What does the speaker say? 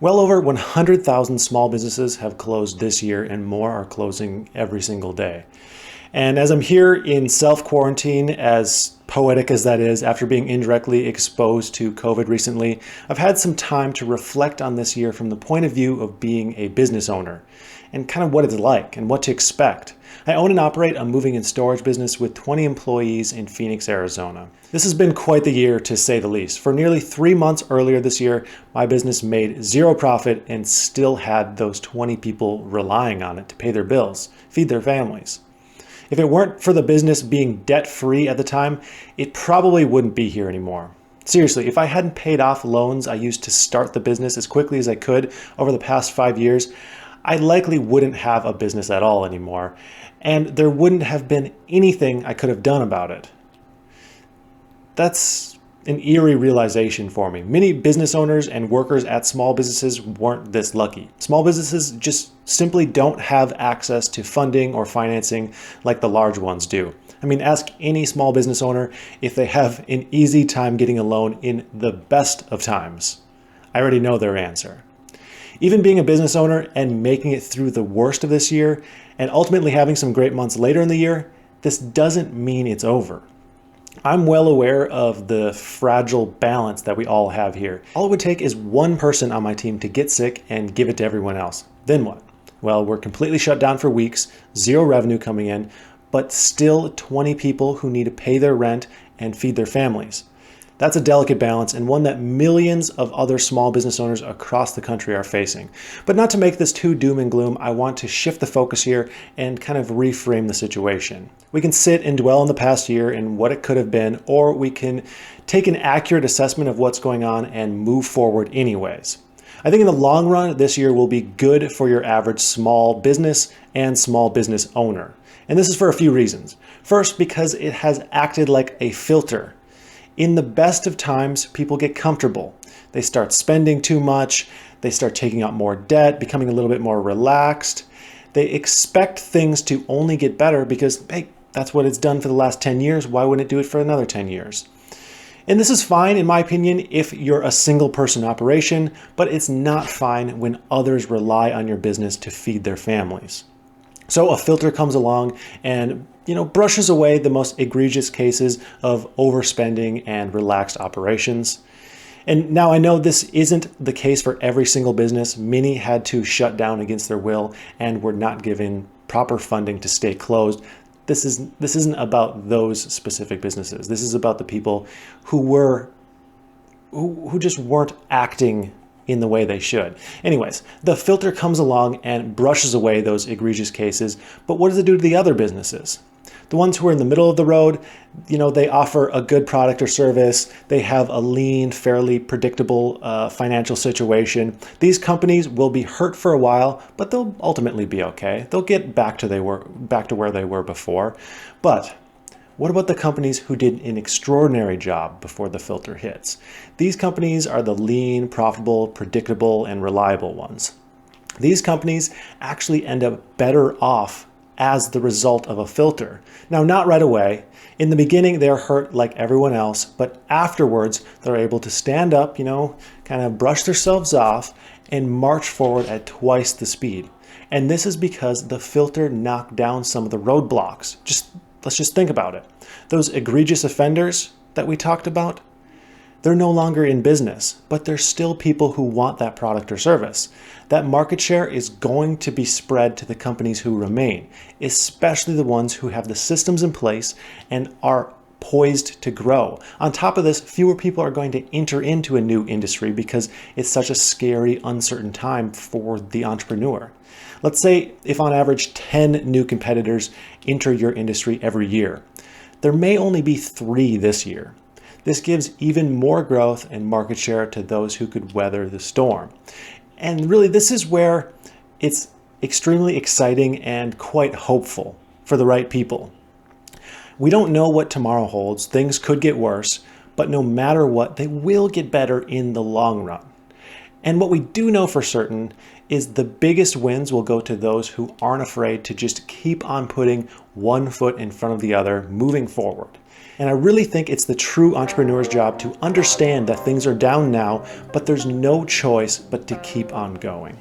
Well over 100,000 small businesses have closed this year, and more are closing every single day. And as I'm here in self-quarantine, as poetic as that is, after being indirectly exposed to COVID recently, I've had some time to reflect on this year from the point of view of being a business owner and kind of what it's like and what to expect. I own and operate a moving and storage business with 20 employees in Phoenix, Arizona. This has been quite the year, to say the least. For nearly 3 months earlier this year, my business made zero profit and still had those 20 people relying on it to pay their bills, feed their families. If it weren't for the business being debt-free at the time, it probably wouldn't be here anymore. Seriously, if I hadn't paid off loans I used to start the business as quickly as I could over the past 5 years, I likely wouldn't have a business at all anymore, and there wouldn't have been anything I could have done about it. That's an eerie realization for me. Many business owners and workers at small businesses weren't this lucky. Small businesses just simply don't have access to funding or financing like the large ones do. I mean, ask any small business owner if they have an easy time getting a loan in the best of times. I already know their answer. Even being a business owner and making it through the worst of this year and ultimately having some great months later in the year, this doesn't mean it's over. I'm well aware of the fragile balance that we all have here. All it would take is one person on my team to get sick and give it to everyone else. Then what? Well, we're completely shut down for weeks, zero revenue coming in, but still 20 people who need to pay their rent and feed their families. That's a delicate balance, and one that millions of other small business owners across the country are facing. But not to make this too doom and gloom, I want to shift the focus here and kind of reframe the situation. We can sit and dwell on the past year and what it could have been, or we can take an accurate assessment of what's going on and move forward anyways. I think in the long run, this year will be good for your average small business and small business owner. And this is for a few reasons. First, because it has acted like a filter. In the best of times, people get comfortable. They start spending too much. They start taking out more debt, becoming a little bit more relaxed. They expect things to only get better because, hey, that's what it's done for the last 10 years. Why wouldn't it do it for another 10 years? And this is fine, in my opinion, if you're a single person operation, but it's not fine when others rely on your business to feed their families. So a filter comes along and brushes away the most egregious cases of overspending and relaxed operations. And now I know this isn't the case for every single business. Many had to shut down against their will and were not given proper funding to stay closed. This isn't about those specific businesses. This is about the people who just weren't acting in the way they should. Anyways, the filter comes along and brushes away those egregious cases, but what does it do to the other businesses? The ones who are in the middle of the road, they offer a good product or service. They have a lean, fairly predictable financial situation. These companies will be hurt for a while, but they'll ultimately be okay. They'll get back to where they were before. But what about the companies who did an extraordinary job before the filter hits? These companies are the lean, profitable, predictable, and reliable ones. These companies actually end up better off as the result of a filter. Now, not right away. In the beginning, they're hurt like everyone else, but afterwards, they're able to stand up, kind of brush themselves off and march forward at twice the speed. And this is because the filter knocked down some of the roadblocks. Let's just think about it. Those egregious offenders that we talked about, they're no longer in business, but there's still people who want that product or service. That market share is going to be spread to the companies who remain, especially the ones who have the systems in place and are poised to grow. On top of this, fewer people are going to enter into a new industry because it's such a scary, uncertain time for the entrepreneur. Let's say if on average 10 new competitors enter your industry every year, there may only be 3 this year. This gives even more growth and market share to those who could weather the storm. And really, this is where it's extremely exciting and quite hopeful for the right people. We don't know what tomorrow holds. Things could get worse, but no matter what, they will get better in the long run. And what we do know for certain is the biggest wins will go to those who aren't afraid to just keep on putting one foot in front of the other, moving forward. And I really think it's the true entrepreneur's job to understand that things are down now, but there's no choice but to keep on going.